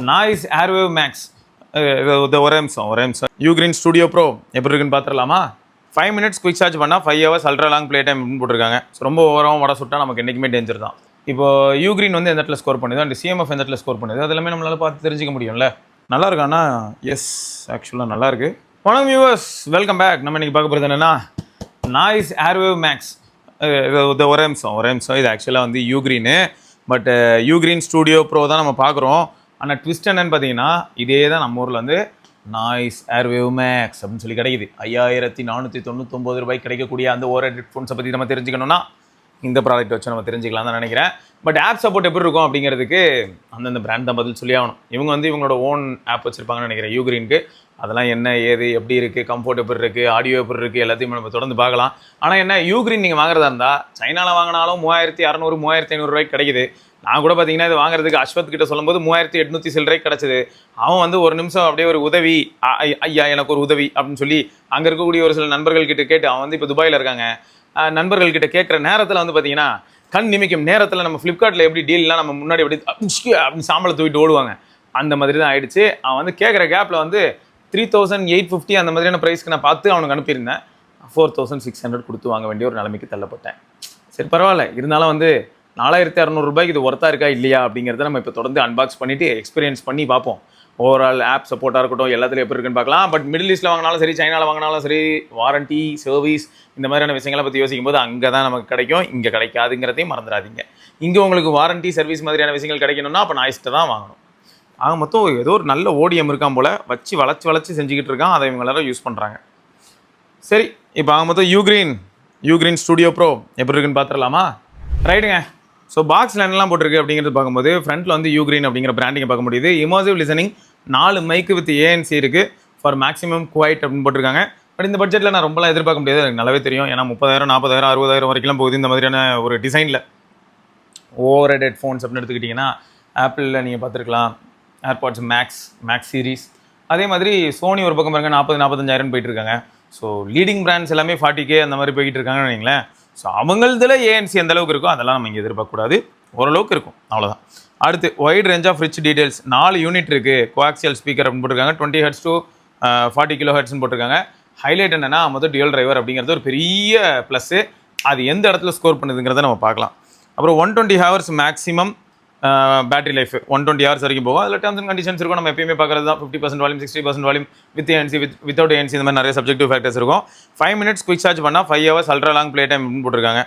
Noise ஏர்வேவ் maths ஒரே நிமிஷம் you green studio bro எப்படி இருக்குன்னு பார்த்துடலாமா? 5 மினிட்ஸ் குயிக் சார்ஜ் பண்ணால் 5 hours ultra long play time போட்டிருக்காங்க. ஸோ ரொம்ப ஓவரம் வட சுட்டா நமக்கு என்றைக்குமே டேஞ்சர் தான். இப்போ யூ கிரீன் வந்து எந்த இடத்துல ஸ்கோர் பண்ணுது, அண்ட் சிஎம்எஃப் எந்த இடத்துல ஸ்கோர் பண்ணுது, அது எல்லாமே நம்மளால் பார்த்து தெரிஞ்சிக்க முடியும்ல. நல்லா இருக்காண்ணா? எஸ், ஆக்சுவலாக நல்லா இருக்கு. வணக்கம் வியூவர்ஸ், வெல்கம் பேக். நம்ம இன்னைக்கு பார்க்க போகிறது என்னென்னா நாய்ஸ் ஏர்வேவ் மேக்ஸ். ஒரே நிமிஷம் இது ஆக்சுவலாக வந்து you green, but you green studio bro தான் நம்ம பார்க்குறோம். ஆனால் ட்விஸ்ட் என்னன்னு பார்த்தீங்கன்னா இதே தான் நம்ம ஊரில் வந்து நாய்ஸ் ஏர்வேவ் மேக்ஸ் அப்படின்னு சொல்லி கிடைக்குது. 5499 ரூபாய்க்கு கிடைக்கக்கூடிய அந்த ஓரட் ஹெட்ஃபோன்ஸை பற்றி நம்ம தெரிஞ்சுக்கணும்னா இந்த ப்ராடக்ட் வச்சு நம்ம தெரிஞ்சுக்கலாம் தான் நினைக்கிறேன். பட் ஆப் சப்போர்ட் எப்படி இருக்கும் அப்படிங்கிறதுக்கு அந்தந்த பிராண்ட் தான் பதில் சொல்லி ஆகணும். இவங்க வந்து இவங்களோட ஓன் ஆப் வச்சுருப்பாங்கன்னு நினைக்கிறேன் யூ கிரீனுக்கு. அதெல்லாம் என்ன ஏது எப்படி இருக்குது, கம்ஃபர்ட் எப்படி இருக்குது, ஆடியோ எப்படி இருக்குது, எல்லாத்தையும் நம்ம தொடர்ந்து பார்க்கலாம். ஆனால் என்ன, யூ கிரீன் நீங்கள் வாங்குறதா இருந்தால் சைனாவில் வாங்கினாலும் 3600 3500 ரூபாய்க்கு கிடைக்குது. நான் கூட பார்த்தீங்கன்னா இது வாங்குறதுக்கு அஸ்வத் கிட்ட சொல்லும்போது 3800 சில்லறைக்கு கிடச்சிது. அவன் வந்து ஒரு நிமிஷம் அப்படியே ஒரு உதவி, ஐயா எனக்கு ஒரு உதவி அப்படின்னு சொல்லி அங்கே இருக்கக்கூடிய ஒரு சில நண்பர்கள் கிட்ட கேட்டு, அவன் வந்து இப்போ துபாயில் இருக்காங்க, நண்பர்கள் கிட்ட கேட்குற நேரத்தில் வந்து பார்த்தீங்கன்னா கண் நிமிக்கும் நேரத்தில் நம்ம ஃப்ளிப்கார்ட்டில் எப்படி டீல்லாம் நம்ம முன்னாடி எப்படி அப்படின்னு சாம்பலை தூக்கிட்டு ஓடுவாங்க, அந்த மாதிரி தான் ஆயிடுச்சு. அவன் வந்து கேட்குற கேப்பில் வந்து 3850 அந்த மாதிரியான ப்ரைஸ்க்கு நான் பார்த்து அவனுக்கு அனுப்பியிருந்தேன். 4600 கொடுத்து வாங்க வேண்டிய ஒரு நிலைமைக்கு தள்ளப்பட்டேன். சரி பரவாயில்ல, இருந்தாலும் வந்து 4600 ரூபாய்க்கு இது ஒர்த்தாக இருக்கா இல்லையா அப்படிங்கிறத நம்ம இப்போ தொடர்ந்து அன்பாக்ஸ் பண்ணிவிட்டு எக்ஸ்பீரியன்ஸ் பண்ணி பார்ப்போம். ஓவரால் ஆப் சப்போர்ட்டாக இருக்கட்டும், எல்லாத்துலையும் எப்படி இருக்குன்னு பார்க்கலாம். பட் மிடில் ஈஸ்ட்டில் வாங்கினாலும் சரி, சைனாவில் வாங்கினாலும் சரி, வாரண்ட்டி சர்வீஸ் இந்த மாதிரியான விஷயங்களை பற்றி யோசிக்கும் போது அங்கே தான் நமக்கு கிடைக்கும், இங்கே கிடைக்காதுங்கிறதையும் மறந்துடாதீங்க. இங்கே உங்களுக்கு வாரண்ட்டி சர்வீஸ் மாதிரியான விஷயங்கள் கிடைக்கணும்னா அப்போ நாய்ஸ்ட்டை தான் வாங்கணும். ஆக மொத்தம் ஏதோ ஒரு நல்ல ஓடிஎம் இருக்கான் போல், வச்சு வளைச்சி செஞ்சுக்கிட்டு இருக்கான், அதை இவங்க எல்லாரும் யூஸ் பண்ணுறாங்க. சரி, இப்போ ஆக மொத்தம் யூ கிரீன் ஸ்டுடியோ ப்ரோ எப்படி இருக்குன்னு பார்த்துடலாமா? ரைட்டுங்க. ஸோ பாக்ஸில் என்னெல்லாம் போட்டிருக்கு அப்படிங்கிறது பார்க்கும்போது ஃப்ரண்ட்டில் வந்து யூ கிரீன் அப்படிங்கிற பிராண்டிங்கை பார்க்க முடியுது. Immersive listening 4 mic with ANC இருக்குது ஃபார் மேக்ஸிமம் குவைட் அப்படின்னு போட்டிருக்காங்க. பட் இந்த பட்ஜெட்டில் நான் ரொம்பலாம் எதிர்பார்க்க முடியாது, எனக்கு நல்லாவே தெரியும். ஏன்னா 30,000 40,000 60,000 வரைக்கும் போகுது இந்த மாதிரியான ஒரு டிசைனில். ஓவரட் ஹெட்ஃபோன்ஸ் அப்படின்னு எடுத்துக்கிட்டிங்கன்னா ஆப்பிளில் நீங்கள் பார்த்துருக்கலாம் ஏர்பாட்ஸ் மேக்ஸ் சீரீஸ். அதே மாதிரி சோனி ஒரு பக்கம் பாருங்க 40,000-45,000 போயிட்டு இருக்காங்க. ஸோ லீடிங் பிராண்ட்ஸ் எல்லாமே 40K அந்த மாதிரி போய்கிட்டு இருக்காங்கன்னு வைங்களேன். ஸோ அவங்களதில் ஏஎன்சி எந்த அளவுக்கு இருக்கோ அதெல்லாம் நம்ம இங்கே எதிர்பார்க்கக்கூடாது, ஓரளவுக்கு இருக்கும், அவ்வளோதான். அடுத்து wide range of rich details, 4 unit இருக்குது. கோஆக்சியல் ஸ்பீக்கர் அப்படின்னு போட்டிருக்காங்க. 20 Hz to 40 kHz போட்டிருக்காங்க. ஹைலைட் என்னென்னா மொத்தம் டியூல் டிரைவர் அப்படிங்கிறது ஒரு பெரிய ப்ளஸ்ஸு. அது எந்த இடத்துல ஸ்கோர் பண்ணுதுங்கிறத நம்ம பார்க்கலாம். அப்புறம் 120 hours maximum battery life, 120 hours வரைக்கும் போகும். அதில் டேர்ம்ஸ் அண்ட் கண்டிஷன்ஸ் இருக்கும், நம்ம எப்பயுமே பார்க்குறது தான். 50% volume, 60% volume, with ANC, without ANC, இந்த மாதிரி நிறைய சப்ஜெக்டிவ் ஃபேக்டர்ஸ் இருக்கும். 5 மினிட்ஸ் குயிக் சார்ஜ் பண்ணால் 5 hours ultra long play time போட்டிருக்காங்க.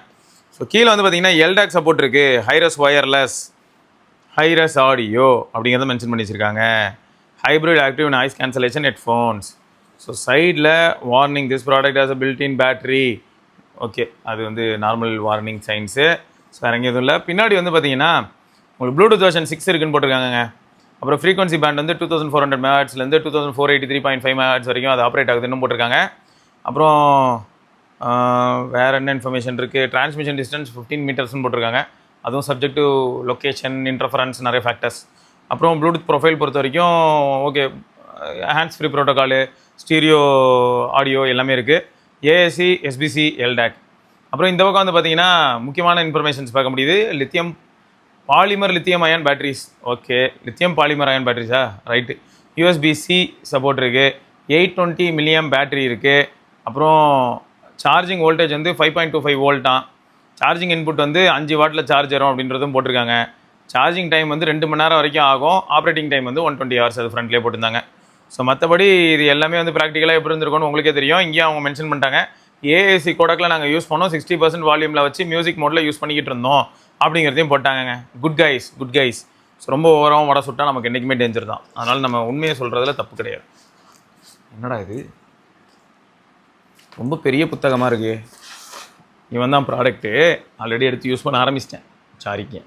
ஸோ கீழே வந்து பார்த்தீங்கன்னா எல்டாக் சப்போர்ட் இருக்குது, ஹைரஸ் ஒயர்லெஸ், ஹைரஸ் ஆடியோ அப்படிங்கிறத மென்ஷன் பண்ணி வச்சுருக்காங்க. Hybrid active noise cancellation headphones. So சைடில் warning, this product has a built in battery. Okay, அது வந்து நார்மல் வார்னிங் சைன்ஸு. ஸோ வேறு எதுவும் இல்லை. பின்னாடி வந்து பார்த்தீங்கன்னா உங்களுக்கு ப்ளூடூத் வெர்ஷன் 6 இருக்குன்னு போட்டிருக்காங்க. அப்புறம் ஃப்ரீக்வன்சி பேண்ட் வந்து 2400 MHzலேருந்து 2483.5 MHz வரைக்கும் அது ஆப்ரேட் ஆகுதுன்னு போட்டிருக்காங்க. அப்புறம் வேறு என்ன இன்ஃபர்மேஷன் இருக்குது, டிரான்ஸ்மிஷன் டிஸ்டன்ஸ் 15 மீட்டர்ஸ்னு போட்டிருக்காங்க. அதுவும் சப்ஜெக்ட் டு லொக்கேஷன், இன்டர்ஃபரன்ஸ், நிறைய ஃபேக்டர்ஸ். அப்புறம் ப்ளூடூத் ப்ரொஃபைல் பொறுத்த வரைக்கும் okay, hands free protocol, stereo audio எல்லாமே இருக்குது. ASC, SBC, LDAC. அப்புறம் இந்த பக்கம் வந்து பார்த்தீங்கன்னா முக்கியமான இன்ஃபர்மேஷன்ஸ் பார்க்க முடியுது. Lithium ion batteries. Okay, lithium polymer ion பேட்டரிஸா, ரைட்டு. யூஎஸ்பிசி சப்போர்ட் இருக்குது. 820 மில்லியம் பேட்டரி இருக்குது. அப்புறம் சார்ஜிங் வோல்டேஜ் வந்து 5.25 வோல்ட்டான். சார்ஜிங் இன்புட் வந்து 5 வாட்டில் சார்ஜ் வரும் அப்படின்றதும் போட்டிருக்காங்க. சார்ஜிங் டைம் வந்து 2 மணி நேரம் வரைக்கும் ஆகும். ஆப்ரேட்டிங் டைம் வந்து 120 ஹவர்ஸ், அது ஃப்ரண்ட்லேயே போட்டிருந்தாங்க. ஸோ மற்றபடி இது எல்லாமே வந்து ப்ராக்டிக்கலாக எப்படி இருந்திருக்கும்னு உங்களுக்கே தெரியும். இங்கேயும் அவங்க மென்ஷன் பண்ணிட்டாங்க, ஏஏசி கோடக்கில் நாங்கள் யூஸ் பண்ணோம், 60% வால்யூமில் வச்சு மியூசிக் மோடில் யூஸ் பண்ணிக்கிட்டு இருந்தோம் அப்படிங்கிறதையும் போட்டாங்க. Good guys. ஸோ ரொம்ப ஓவராகவும் வட சுட்டால் நமக்கு என்றைக்குமே டேஞ்சர் தான். அதனால் நம்ம உண்மையை சொல்கிறதுல தப்பு கிடையாது. என்னடா இது ரொம்ப பெரிய புத்தகமாக இருக்குது. இவன் தான் ப்ராடக்ட்டு ஆல்ரெடி எடுத்து யூஸ் பண்ண ஆரம்பிச்சிட்டேன். சாரிக்கு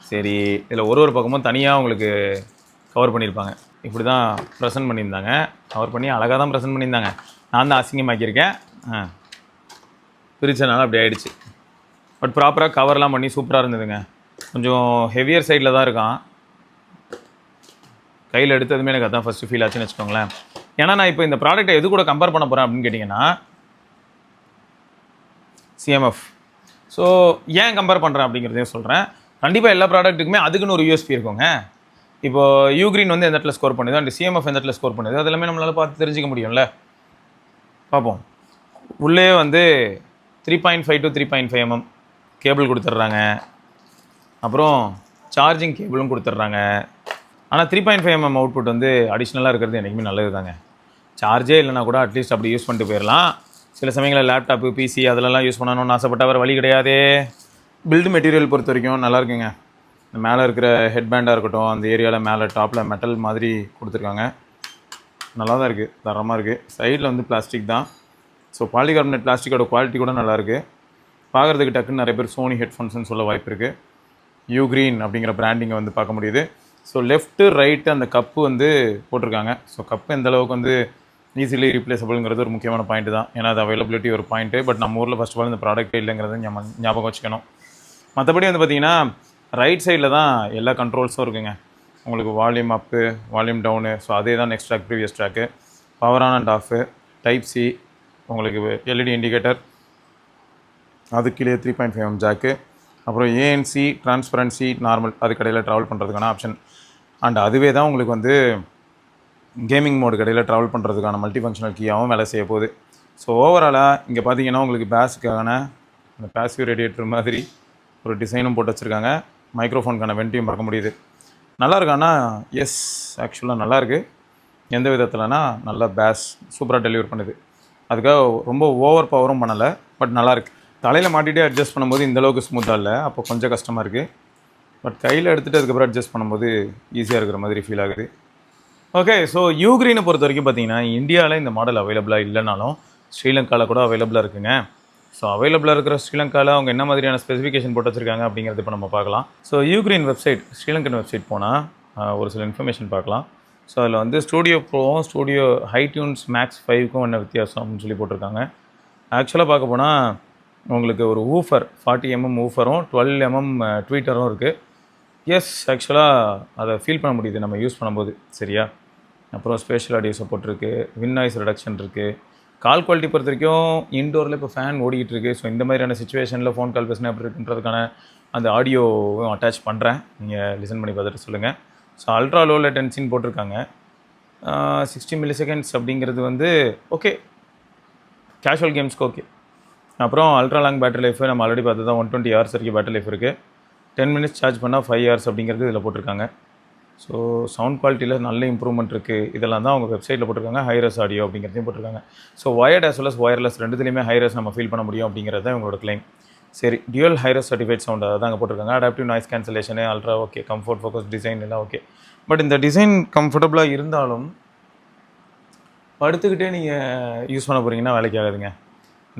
சரி, இதில் ஒரு பக்கமும் தனியாக உங்களுக்கு கவர் பண்ணியிருப்பாங்க. இப்படி தான் ப்ரெசென்ட் பண்ணியிருந்தாங்க. கவர் பண்ணி அழகாக தான் ப்ரெசென்ட் பண்ணியிருந்தாங்க. நான் தான் அசிங்கமாக்கியிருக்கேன், பிரிச்சனால அப்படி ஆகிடுச்சு. பட் ப்ராப்பராக கவர்லாம் பண்ணி சூப்பராக இருந்ததுங்க. கொஞ்சம் ஹெவியர் சைடில் தான் இருக்கான். கையில் எடுத்ததுமே எனக்கு அதான் ஃபஸ்ட்டு ஃபீல் ஆச்சுன்னு வச்சுக்கோங்களேன். ஏன்னா நான் இப்போ இந்த ப்ராடக்ட்டை எது கூட கம்பேர் பண்ண போகிறேன் அப்படின்னு கேட்டிங்கன்னா சிஎம்எஃப். ஸோ ஏன் கம்பேர் பண்ணுறேன் அப்படிங்கிறதையும் சொல்கிறேன். கண்டிப்பாக எல்லா ப்ராடக்ட்டுக்குமே அதுக்குன்னு ஒரு யூஎஸ்பி இருக்குங்க. இப்போ யூக்ரீன் வந்து எந்த இடத்துல ஸ்கோர் பண்ணுது அண்ட் சிஎம்எஃப் எந்த இடத்துல ஸ்கோர் பண்ணுது அதெல்லாமே நம்மளால் பார்த்து தெரிஞ்சிக்க முடியும்ல. பார்ப்போம். உள்ளே வந்து 3.5 to 3.5 mm கேபிள் கொடுத்துட்றாங்க. அப்புறம் சார்ஜிங் கேபிளும் கொடுத்துட்றாங்க. ஆனால் 3.5 mm அவுட்புட் வந்து அடிஷ்னலாக இருக்கிறது என்றைக்குமே நல்லது தாங்க. சார்ஜே இல்லைனா கூட அட்லீஸ்ட் அப்படி யூஸ் பண்ணிட்டு போயிடலாம். சில சமயங்களில் லேப்டாப்பு பிசி அதிலெல்லாம் யூஸ் பண்ணணும்னு ஆசைப்பட்ட வேறு வழி கிடையாதே. பில்டு மெட்டீரியல் பொறுத்த வரைக்கும் நல்லா இருக்குங்க. இந்த மேலே இருக்கிற ஹெட்பேண்டாக இருக்கட்டும், அந்த ஏரியாவில் மேலே டாப்பில் மெட்டல் மாதிரி கொடுத்துருக்காங்க. நல்லா தான் இருக்குது, தரமாக இருக்குது. சைடில் வந்து பிளாஸ்டிக் தான். ஸோ பாலிகார்பனேட் பிளாஸ்டிக்கோட குவாலிட்டி கூட நல்லாயிருக்கு. பார்க்குறதுக்கு டக்குன்னு நிறைய பேர் சோனி ஹெட்ஃபோன்ஸ்னு சொல்ல வாய்ப்பு இருக்குது. யூக்ரீன் அப்படிங்கிற பிராண்டிங்கை வந்து பார்க்க முடியுது. ஸோ லெஃப்ட்டு ரைட்டு அந்த கப்பு வந்து போட்டிருக்காங்க. ஸோ கப்பு எந்த அளவுக்கு வந்து ஈஸிலி ரீப்ளேசபிள்ங்கிறது ஒரு முக்கியமான பாயிண்ட் தான். ஏன்னா அது அவைலபிலிட்டி ஒரு பாயிண்ட்டு. பட் நம்ம ஊரில் ஃபஸ்ட் ஆஃப் ஆல் இந்த ப்ராடக்ட்டே இல்லைங்கிறத ஞாபகம் வச்சுக்கணும். மற்றபடி வந்து பார்த்திங்கன்னா ரைட் சைடில் தான் எல்லா கண்ட்ரோல்ஸும் இருக்குங்க. உங்களுக்கு volume up, volume down, so அதே தான் next track, previous track, power on and off, type C, உங்களுக்கு எல்இடி இண்டிகேட்டர், அது கீழே 3.5 mm ஜாக்கு, அப்புறம் ஏஎன்சி, டிரான்ஸ்பரன்சி, நார்மல், அது கடையில் ட்ராவல் பண்ணுறதுக்கான ஆப்ஷன். அண்ட் அதுவே தான் உங்களுக்கு வந்து கேமிங் மோடு கடையில் ட்ராவல் பண்ணுறதுக்கான மல்டி ஃபங்க்ஷனல் கீயாகவும் வேலை செய்ய போகுது. ஸோ ஓவராலாக இங்கே பார்த்தீங்கன்னா உங்களுக்கு பேஸுக்கான அந்த பேசிவ் ரேடியேட்டர் மாதிரி ஒரு டிசைனும் போட்டு வச்சுருக்காங்க. மைக்ரோஃபோனுக்கான வெண்ட்டையும் பார்க்க முடியுது. நல்லா இருக்கான்னா எஸ், ஆக்சுவலாக நல்லாயிருக்கு. எந்த விதத்தில்னா நல்லா பேஸ் சூப்பராக டெலிவர் பண்ணுது. அதுக்காக ரொம்ப ஓவர் பவரும் பண்ணலை, பட் நல்லாயிருக்கு. தலையில் மாட்டிகிட்டே அட்ஜஸ்ட் பண்ணும்போது இந்தளவுக்கு ஸ்மூத்தாக இல்லை, அப்போ கொஞ்சம் கஷ்டமாக இருக்குது. பட் கையில் எடுத்துகிட்டு அதுக்கப்புறம் அட்ஜஸ்ட் பண்ணும்போது ஈஸியாக இருக்கிற மாதிரி ஃபீல் ஆகுது. ஓகே, ஸோ யூக்ரீனை பொறுத்த வரைக்கும் பார்த்தீங்கன்னா இந்தியாவில் இந்த மாடல் அவைலபிளாக இல்லைனாலும் ஸ்ரீலங்காவில் கூட அவைலபிளாக இருக்குங்க. ஸோ அவைலபிளாக இருக்கிற ஸ்ரீலங்காவில் அவங்க என்ன மாதிரியான ஸ்பெசிஃபிகேஷன் போட்டு வச்சுருக்காங்க அப்படிங்கிறது இப்போ நம்ம பார்க்கலாம். ஸோ யூக்ரீன் வெப்சைட், ஸ்ரீலங்கன் வெப்சைட் போனால் ஒரு சில இன்ஃபர்மேஷன் பார்க்கலாம். ஸோ அதில் வந்து ஸ்டூடியோ ப்ரோவும் ஸ்டூடியோ ஹைட்யூன்ஸ் மேக்ஸ் 5க்கும் என்ன வித்தியாசம் அப்படின்னு சொல்லி போட்டிருக்காங்க. ஆக்சுவலாக பார்க்க போனால் உங்களுக்கு ஒரு ஊஃபர் 40 mm ஊஃபரும் 12 mm ட்வீட்டரும் இருக்குது. எஸ், ஆக்சுவலாக அதை ஃபீல் பண்ண முடியுது நம்ம யூஸ் பண்ணும்போது. சரியா? அப்புறம் ஸ்பேஷியல் ஆடியோ சப்போர்ட் இருக்குது, வின் நாய்ஸ் ரிடக்ஷன் இருக்குது. கால் குவாலிட்டி பொறுத்த வரைக்கும் இன்டோரில் இப்போ ஃபேன் ஓடிக்கிட்டு இருக்குது. ஸோ இந்த மாதிரியான சுச்சுவேஷனில் ஃபோன் கால் பேசினா எப்படி இருக்குன்றதுக்கான அந்த ஆடியோவும் அட்டாச் பண்ணுறேன், நீங்கள் லிசன் பண்ணி பார்த்துட்டு சொல்லுங்கள். ஸோ அல்ட்ரா லோ லேட்டன்சின்னு போட்டிருக்காங்க. 60 milliseconds அப்படிங்கிறது வந்து ஓகே, கேஷுவல் கேம்ஸ்க்கு ஓகே. அப்புறம் அல்ட்ரா லாங் பேட்டரி லைஃப் நம்ம ஆல்ரெடி பார்த்து தான் 120 hours வரைக்கும் பேட்டரி லைஃப் இருக்குது. 10 minutes சார்ஜ் பண்ணால் 5 hours அப்படிங்கிறது இதில் போட்டிருக்காங்க. ஸோ சவுண்ட் குவாலிட்டியில் நல்ல இம்ப்ரூவ்மெண்ட் இருக்குது. இதெல்லாம் தான் அவங்க வெப்சைட்டில் போட்டிருக்காங்க. ஹைரஸ் ஆடியோ அப்படிங்கிறதையும் போட்டிருக்காங்க. So wired as well as wireless ரெண்டுத்துலேயுமே ஹைரஸ் நம்ம ஃபீல் பண்ண முடியும் அப்படிங்கிறது தான் இவங்களோட கிளைம். சரி, டியூவல் ஹைரஸ் சர்டிஃபைட் சவுண்ட் அதை தான் அங்கே போட்டிருக்காங்க. Adaptive noise cancellation, ultra okay, comfort focus, design எல்லாம் ஓகே. பட் இந்த டிசைன் கம்ஃபர்டபுளாக இருந்தாலும் படுத்துக்கிட்டே நீங்கள் யூஸ் பண்ண போகிறீங்கன்னா வேலைக்கு ஆகாதுங்க.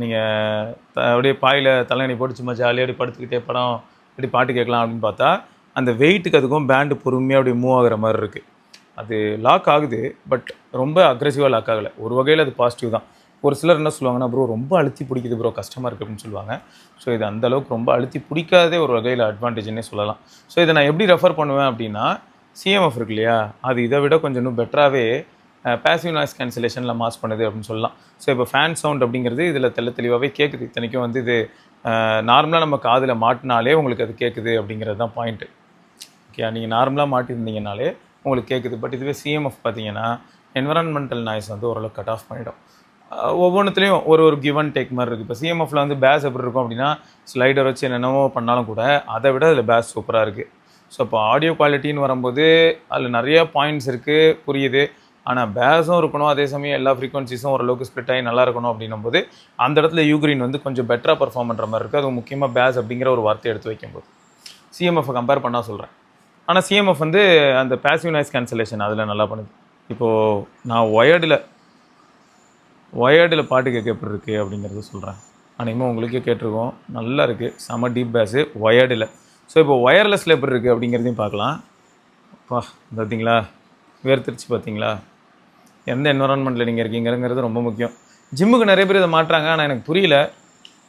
நீங்கள் அப்படியே பாயில் தலையணை போட்டு சும்மா ஜாலியாக அப்படி படுத்துக்கிட்டே படம் இப்படி பாட்டு கேட்கலாம் அப்படின்னு பார்த்தா அந்த வெயிட்டுக்கு அதுக்கும் பேண்டு பொறுமையாக அப்படி மூவ் ஆகிற மாதிரி இருக்குது. அது லாக் ஆகுது, பட் ரொம்ப அக்ரெசிவாக லாக் ஆகலை. ஒரு வகையில் அது பாசிட்டிவ் தான். ஒரு சிலர் என்ன சொல்லுவாங்கன்னா, ப்ரோ ரொம்ப அழுத்தி பிடிக்குது ப்ரோ, கஷ்டமாக இருக்குது அப்படின்னு சொல்லுவாங்க. ஸோ இது அந்தளவுக்கு ரொம்ப அழுத்தி பிடிக்காதே ஒரு வகையில் அட்வான்டேஜ்னே சொல்லலாம். ஸோ இதை நான் எப்படி ரெஃபர் பண்ணுவேன் அப்படின்னா, சிஎம்எஃப் இருக்கு இல்லையா, அது இதை விட கொஞ்சம் இன்னும் பெட்டராகவே பேசிவ் நாய்ஸ் கேன்சலேஷனில் மாஸ் பண்ணுது அப்படின்னு சொல்லலாம். ஸோ இப்போ ஃபேன் சவுண்ட் அப்படிங்கிறது இதில் தெளிவாகவே கேட்குது. இத்தனைக்கும் வந்து இது நார்மலாக நம்ம காதில் மாட்டினாலே உங்களுக்கு அது கேட்குது அப்படிங்கிறது தான் பாயிண்ட்டு. ஓகே, நீங்கள் நார்மலாக மாட்டியிருந்தீங்கனாலே உங்களுக்கு கேட்குது. பட் இதுவே சிஎம்எஃப் பார்த்தீங்கன்னா என்வரான்மெண்டல் நாய்ஸ் வந்து ஓரளவு கட் ஆஃப் பண்ணிடும். ஒவ்வொன்றுத்துலேயும் ஒரு கிவ் அண்ட் டேக் மாதிரி இருக்குது. இப்போ சிஎம்எஃப்பில் வந்து பேஸ் எப்படி இருக்கும் அப்படின்னா, ஸ்லைடர் வச்சு என்னென்னவோ பண்ணாலும் கூட அதை விட அதில் பேஸ் சூப்பராக இருக்குது. ஸோ இப்போ ஆடியோ குவாலிட்டின்னு வரும்போது அதில் நிறைய பாயிண்ட்ஸ் இருக்குது, புரியுது. ஆனால் பேஸும் இருக்கணும், அதே சமயம் எல்லா ஃப்ரீக்வன்சிஸும் ஓரளவுக்கு ஸ்ப்ளிட் ஆகி நல்லா இருக்கணும் அப்படின்னும் போது அந்த இடத்துல யூக்ரீன் வந்து கொஞ்சம் பெட்டராக பர்ஃபார்ம் பண்ணுற மாதிரி இருக்குது. அது முக்கியமாக பேஸ் அப்படிங்கிற ஒரு வார்த்தையை எடுத்து வைக்கும்போது சிஎம்எஃப்பை கம்பேர் பண்ணால் சொல்கிறேன். ஆனால் சிஎம்எஃப் வந்து அந்த பேசிவ் நாய்ஸ் கேன்சலேஷன் அதில் நல்லா பண்ணுது. இப்போது நான் ஒயர்டில் பாட்டு கேட்க எப்படி இருக்குது அப்படிங்கிறது சொல்கிறேன். அனைமே உங்களுக்கே கேட்டிருக்கோம், நல்லா இருக்குது, செம டீப் பேஸு ஒயர்டில். ஸோ இப்போ ஒயர்லெஸில் எப்படி இருக்குது அப்படிங்கிறதையும் பார்க்கலாம். பார்த்தீங்களா, வேர்த்திருச்சு பார்த்தீங்களா? எந்த என்வரான்மெண்ட்டில் நீங்கள் இருக்கீங்கிறது ரொம்ப முக்கியம். ஜிம்முக்கு நிறைய பேர் இதை மாட்டுறாங்க, ஆனால் எனக்கு புரியல.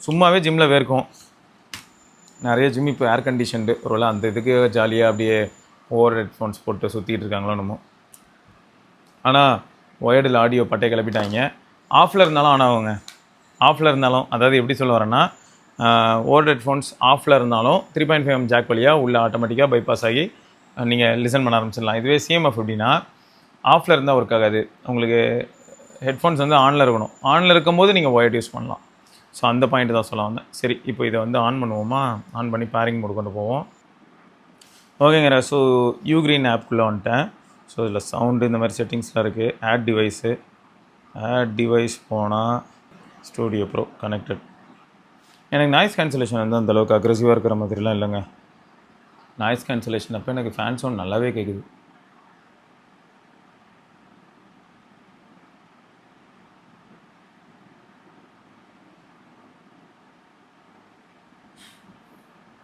சும்மாவே ஜிம்மில் வேர்க்கும். நிறைய ஜிம் இப்போ ஏர் கண்டிஷன்டு, ஒருவேளை அந்த இதுக்கு ஜாலியாக அப்படியே ஓவர் ஹெட்ஃபோன்ஸ் போட்டு சுற்றிட்டு இருக்காங்களோ நம்ம. ஆனால் ஒயர்டில் ஆடியோ பட்டை கிளப்பிட்டாங்க. ஆஃபில் இருந்தாலும் ஆன் ஆகுங்க. ஆஃபில் இருந்தாலும், அதாவது எப்படி சொல்ல வரேன்னா, ஓவர் ஹெட்ஃபோன்ஸ் ஆஃபில் இருந்தாலும் 3.5 mm ஜாக் வழியாக உள்ள ஆட்டோமேட்டிக்காக பைபாஸ் ஆகி நீங்கள் லிசன் பண்ண ஆரம்பிச்சிடலாம். இதுவே சிஎம்எஃப் எப்படின்னா ஆஃபில் இருந்தால் ஒர்க் ஆகாது. உங்களுக்கு ஹெட்ஃபோன்ஸ் வந்து ஆனில் இருக்கணும். ஆனில் இருக்கும்போது நீங்கள் ஒயர்ட் யூஸ் பண்ணலாம். ஸோ அந்த பாயிண்ட் தான் சொல்ல வந்தேன். சரி, இப்போ இதை வந்து ஆன் பண்ணுவோமா? ஆன் பண்ணி பேரிங் மோடு கொண்டு போவோம். ஓகேங்கிற. ஸோ யூக்ரீன் ஆப்குள்ளே வந்துட்டேன். ஸோ இதில் சவுண்டு இந்த மாதிரி செட்டிங்ஸ்லாம் இருக்குது. ஆட் டிவைஸ் போனால் ஸ்டூடியோ ப்ரோ கனெக்டட். எனக்கு நாய்ஸ் கேன்சலேஷன் வந்து அந்தளவுக்கு அக்ரெசிவாக இருக்கிற மாதிரிலாம் இல்லைங்க. நாய்ஸ் கேன்சலேஷன் அப்போ எனக்கு ஃபேன் சவுண்ட் நல்லாவே கேட்குது.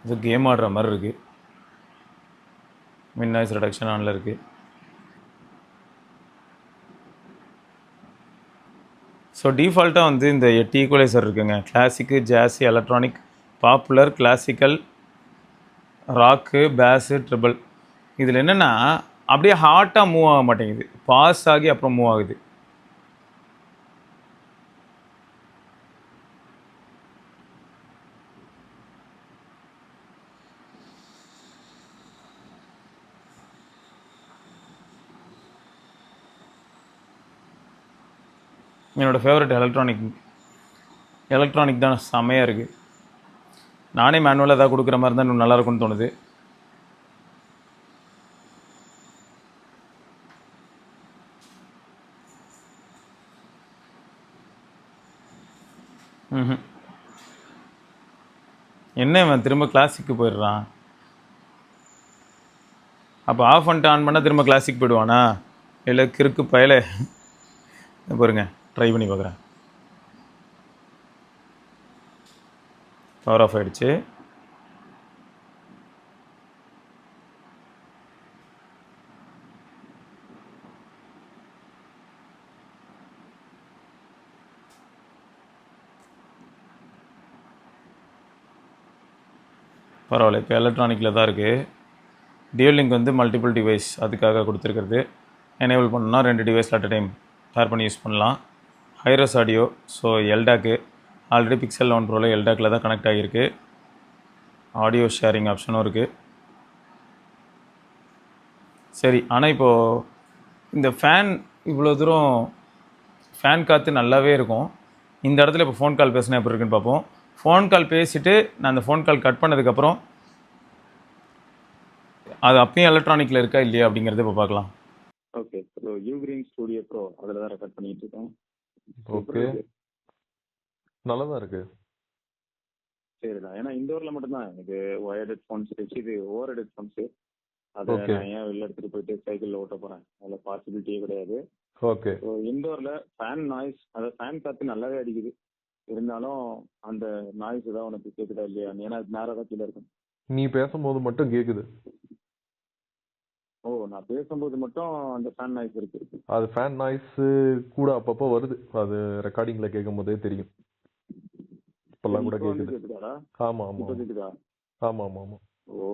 இது கேம் ஆடுற மாதிரி இருக்குது. மின் நாய்ஸ் ரிடக்ஷன் ஆனில் இருக்குது. ஸோ டிஃபால்ட்டாக வந்து இந்த 8 ஈக்குவலைசர் இருக்குங்க. கிளாசிக்கு, ஜாஸி, எலக்ட்ரானிக், பாப்புலர், கிளாசிக்கல், ராக்கு, பேஸு, ட்ரிபிள். இதில் என்னென்னா அப்படியே ஹார்ட்டாக மூவ் ஆக மாட்டேங்குது. பாஸ் ஆகி அப்புறம் மூவ் ஆகுது. என்னோடய ஃபேவரட் எலக்ட்ரானிக் தான் செம்மையாக இருக்குது. நானே மேனுவலாக எதாவது கொடுக்குற மாதிரி தான் இன்னும் நல்லாயிருக்கும்னு தோணுது. என்ன இவன் திரும்ப கிளாசிக்கு போயிடுறான்? அப்போ ஆஃப் பண்ணிட்டு ஆன் பண்ணால் திரும்ப கிளாசிக் போயிடுவானா? இல்லை கிறுக்கு பயல. பாருங்க, ட்ரை பண்ணி பார்க்குறேன். பவர் ஆஃப் ஆகிடுச்சு. பரவாயில்ல, இப்போ எலக்ட்ரானிக்கில் தான் இருக்குது. டியூல் லிங்க் வந்து மல்டிபிள் டிவைஸ் அதுக்காக கொடுத்துருக்கிறது. எனேபிள் பண்ணணும்னா 2 டிவைஸில் அட் அ டைம் பேர் பண்ணி யூஸ் பண்ணலாம். Hi res audio. ஸோ எல்டாக்கு ஆல்ரெடி பிக்சல் 11 ப்ரோவில் எல்டாக்கில் தான் கனெக்ட் ஆகியிருக்கு. ஆடியோ ஷேரிங் ஆப்ஷனும் இருக்குது. சரி, ஆனால் இப்போது இந்த ஃபேன் இவ்வளோ தூரம் ஃபேன் காற்று நல்லாவே இருக்கும். இந்த இடத்துல இப்போ ஃபோன் கால் பேசினா எப்படி இருக்குன்னு பார்ப்போம். ஃபோன் கால் பேசிவிட்டு நான் அந்த ஃபோன் கால் கட் பண்ணதுக்கப்புறம் அது அப்பயும் எலக்ட்ரானிக்கில் இருக்கா இல்லையா அப்படிங்கிறத இப்போ பார்க்கலாம். ஓகே, ஸோ யூக்ரீன் ஸ்டூடியோ ப்ரோ அதில் தான் ரெக்கார்ட் பண்ணிட்டு இருக்கேன். ஓகே, நல்லா தான் இருக்கு. சரிடா, ஏன்னா இண்டோரில் மட்டும்தான் எனக்கு ஒயர்ட் ஹெட்ஃபோன்ஸ் இது ஓவர் ஹெட்ஃபோன்ஸு. அதை நான் ஏன் வெளில எடுத்துகிட்டு போயிட்டு சைக்கிளில் ஓட்ட போகிறேன், அதில் பாசிபிலிட்டியே கிடையாது. ஓகே, ஸோ இண்டோரில் ஃபேன் நாய்ஸ், அதாவது ஃபேன் காற்று நல்லாவே அடிக்குது. இருந்தாலும் அந்த நாய்ஸ் தான் உனக்கு கேட்குதா இல்லையா? ஏன்னா நேராக கீழே இருக்கும். நீ பேசும்போது மட்டும் கேக்குது. ஓ, நான் பேசும்போது மட்டும் அந்த ஃபேன் நாய்ஸ் இருக்கு. அது ஃபேன் நாய்ஸ் கூட அப்பப்போ வருது. அது ரெக்கார்டிங்ல கேட்கும் போதே தெரியும். இப்பெல்லாம் கூட கேக்குது. கேக்குதாடா? ஆமா ஆமா இப்போ கேக்குதா? ஆமா ஆமா ஆமா. ஓ,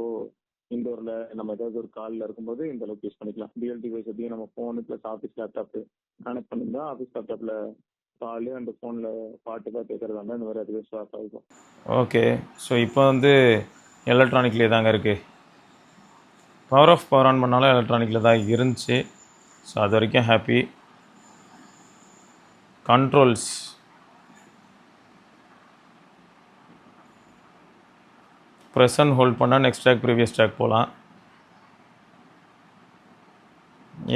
இண்டோர்ல நம்ம ஏதாவது ஒரு கால்ல இருக்கும்போது இந்த அளவுக்கு யூஸ் பண்ணிக்கலாம். டிஎல் டிவைஸ் எப்படியும் நம்ம phone plus office laptop connect பண்ணியிருந்தா ஆஃபீஸ் லேப்டாப்ல காலு அந்த ஃபோனில் பாட்டு தான் கேட்கறதா இருந்தால் இந்த மாதிரி அதுவே ஸ்வாப் ஆகிக்கும். ஓகே, ஸோ இப்போ வந்து எலக்ட்ரானிக்லேயே தாங்க இருக்குது. பவர் ஆஃப் பவர் ஆன் பண்ணாலும் எலக்ட்ரானிக்கில் தான் இருந்துச்சு. ஸோ அது வரைக்கும் happy. Controls press and hold பண்ணால் நெக்ஸ்ட் ட்ராக் ப்ரீவியஸ் ட்ராக் போகலாம்.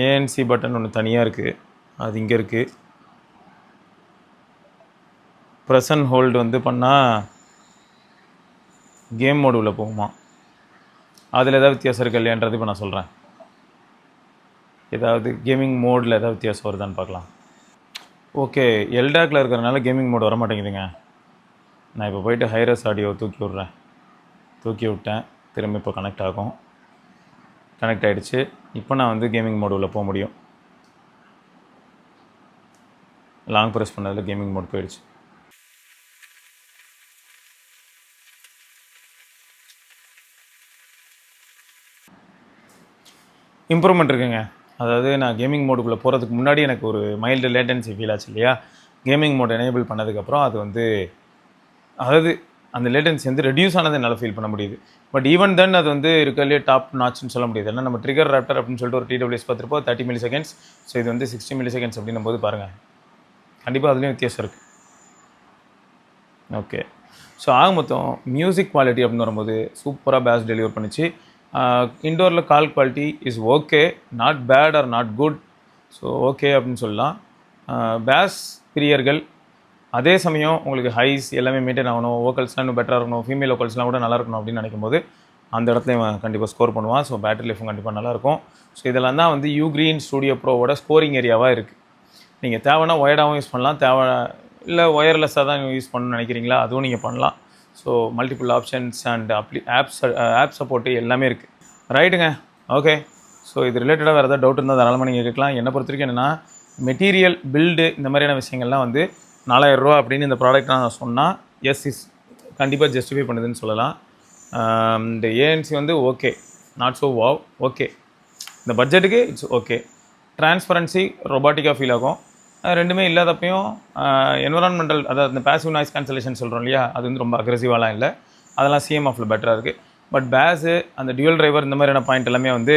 ஏஎன்சி பட்டன் ஒன்று தனியாக இருக்குது, அது இங்கே இருக்குது. ப்ரெஸ் அண்ட் ஹோல்டு வந்து பண்ணால் கேம் மோடு உள்ள போகுமா? அதில் ஏதாவது வித்தியாசம் இருக்கு இல்லையான்றது இப்போ நான் சொல்கிறேன். ஏதாவது கேமிங் மோடில் ஏதாவது வித்தியாசம் வருதான்னு பார்க்கலாம். ஓகே, எல்டாக்கில் இருக்கிறதுனால கேமிங் மோடு வர மாட்டேங்குதுங்க. நான் இப்போ போயிட்டு ஹைரஸ் ஆடியோ தூக்கி விட்டேன். திரும்ப இப்போ கனெக்ட் ஆகும். கனெக்ட் ஆகிடுச்சு. இப்போ நான் வந்து கேமிங் மோடு உள்ள போக முடியும். லாங் ப்ரெஸ் பண்ணதில் கேமிங் மோட் போயிடுச்சு. இம்ப்ரூவ்மெண்ட் இருக்குங்க. அதாவது நான் கேமிங் மோடுக்குள்ளே போகிறதுக்கு முன்னாடி எனக்கு ஒரு மைல்டு லேட்டன்சி ஃபீல் ஆச்சு இல்லையா? கேமிங் மோட் எனேபிள் பண்ணதுக்கப்புறம் அது வந்து, அதாவது அந்த லேட்டன்சி வந்து ரெடியூஸ் ஆனதை என்னால் ஃபீல் பண்ண முடியுது. பட் ஈவன் தென் அது வந்து இருக்கிறதுலே டாப் நாட்ச்னு சொல்ல முடியாது. ஏன்னா நம்ம ட்ரிகர் ராப்டர் அப்படின்னு சொல்லிட்டு ஒரு TWS பார்த்துருப்போம் 30 மில்லி செகண்ட்ஸ். ஸோ இது வந்து 60 மில்லி செகண்ட்ஸ் அப்படின்னும் போது பாருங்கள், கண்டிப்பாக அதுலேயும் வித்தியாசம் இருக்குது. ஓகே, ஸோ ஆக மொத்தம் மியூசிக் குவாலிட்டி அப்படின்னு வரும்போது சூப்பராக பேஸ் டெலிவர் பண்ணிச்சு. இண்டோரில் call quality is okay, not bad or not good. So okay அப்படின்னு சொல்லலாம். பேஸ் பிரியர்கள், அதே சமயம் உங்களுக்கு ஹைஸ் எல்லாமே மெயின்டைன் ஆகணும், வோக்கல்ஸ்லாம் இன்னும் பெட்டராக இருக்கணும், ஃபீமேல் வோக்கல்ஸ்லாம் கூட நல்லா இருக்கணும் அப்படின்னு நினைக்கும் போது அந்த இடத்துல இவன் கண்டிப்பாக ஸ்கோர் பண்ணுவான். ஸோ பேட்டரி லைஃபும் கண்டிப்பாக நல்லாயிருக்கும். ஸோ இதெல்லாம் தான் வந்து யூக்ரீன் ஸ்டூடியோ ப்ரோவோட ஸ்கோரிங் ஏரியாவாக இருக்குது. நீங்கள் தேவைன்னா ஒயர்டாகவும் யூஸ் பண்ணலாம், தேவை இல்லை ஒயர்லெஸ்ஸாக தான் யூஸ் பண்ணணும்னு நினைக்கிறீங்களா, அதுவும் நீங்கள் பண்ணலாம். So multiple options and app support எல்லாமே இருக்குது. ரைட்டுங்க, ஓகே. ஸோ இது ரிலேட்டடாக வேறு ஏதாவது டவுட் இருந்தால் தாராளமாக நீங்கள் கேட்கலாம். என்னை பொறுத்த வரைக்கும் என்னென்னா, மெட்டீரியல் பில்டு இந்த மாதிரியான விஷயங்கள்லாம் வந்து 4000 ரூபா அப்படின்னு இந்த ப்ராடக்ட் நான் சொன்னால் இஸ் கண்டிப்பாக ஜஸ்டிஃபை பண்ணுதுன்னு சொல்லலாம். இந்த ஏஎன்சி வந்து okay, not so wow, okay. இந்த பட்ஜெட்டுக்கு இட்ஸ் ஓகே. டிரான்ஸ்பரன்சி ரொபாட்டிக்காக ஃபீல் ஆகும். ரெண்டுமே இல்லாதப்பையும் என்விரான்மெண்டல், அதாவது இந்த பேசிவ் நாய்ஸ் கேன்சலேஷன் சொல்கிறோம் இல்லையா, அது வந்து ரொம்ப அக்ரெசிவாலாம் இல்லை. அதெல்லாம் சிஎம்எஃப்பில் பெட்டராக இருக்குது. பட் பேஸு அந்த டியூவல் டிரைவர் இந்த மாதிரியான பாயிண்ட் எல்லாமே வந்து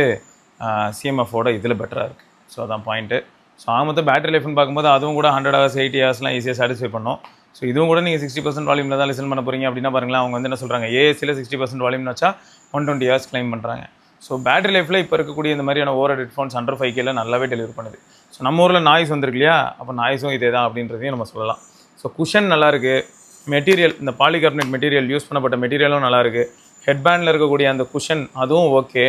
சிஎம்எஃபோட இதில் பெட்டராக இருக்குது. ஸோ அதான் பாயிண்ட்டு. ஸோ மொத்தம் பேட்டரி லைஃப்னு பார்க்கும்போது அதுவும் கூட 100 hours 80 hours ஈஸியாக சாட்டிஸ்ஃபை பண்ணும். ஸோ இதுவும் கூட நீங்கள் 60% வால்யூமில் தான் லிசன் பண்ண போகிறீங்க அப்படின்னா பாருங்களேன், அவங்க வந்து என்ன சொல்கிறாங்க, ஏஎஸ்சியில் 60% வால்யூம்னு வச்சா 120 hours கிளைம் பண்ணுறாங்க. ஸோ பேட்டரி லைஃப்பில் இப்போ இருக்கக்கூடிய இந்த மாதிரியான ஓவர் ஹெட்ஃபோன்ஸ் அண்டர் 5Kல நல்லாவே டெலிவரி பண்ணுது. ஸோ நம்ம ஊரில் நாய்ஸ் வந்திருக்கு இல்லையா, அப்போ நாய்ஸும் இதே தான் அப்படின்றதையும் நம்ம சொல்லலாம். ஸோ குஷன் நல்லாயிருக்கு, மெட்டீரியல் இந்த பாலிகார்பனேட் மெட்டீரியல் யூஸ் பண்ணப்பட்ட மெட்டீரியலும் நல்லாயிருக்கு, ஹெட்பேண்டில் இருக்கக்கூடிய அந்த குஷன் அதுவும் ஓகே.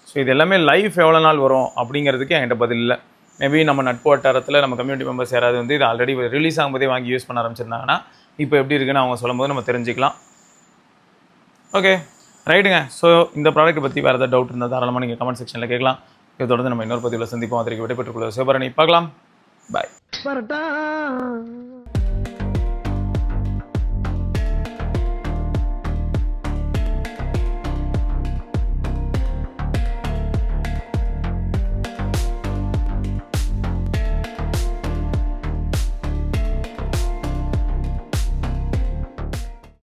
ஸோ இது எல்லாமே லைஃப் எவ்வளோ நாள் வரும் அப்படிங்கிறதுக்கு என்கிட்ட பதில் இல்லை. மேபி நம்ம நட்பு வட்டாரத்தில் நம்ம கம்யூனிட்டி மெம்பர்ஸ் யாராவது வந்து இது ஆல்ரெடி ரிலீஸ் ஆகும்போதே வாங்கி யூஸ் பண்ண ஆரம்பிச்சிருந்தாங்கன்னா இப்போ எப்படி இருக்குன்னு அவங்க சொல்லும்போது நம்ம தெரிஞ்சுக்கலாம். ஓகே, ரைட்டுங்க. ஸோ இந்த ப்ராடக்ட் பற்றி வேறு ஏதாவது டவுட் இருந்தால் தாராளமாக நீங்கள் கமெண்ட் செக்ஷனில் கேட்கலாம். இதை தொடர்ந்து நம்ம இன்னொரு பதிவில் சந்திப்போம். அதற்கு விடைபெற்றுக் கொள்வது சிவபரணி. பார்க்கலாம், பாய்.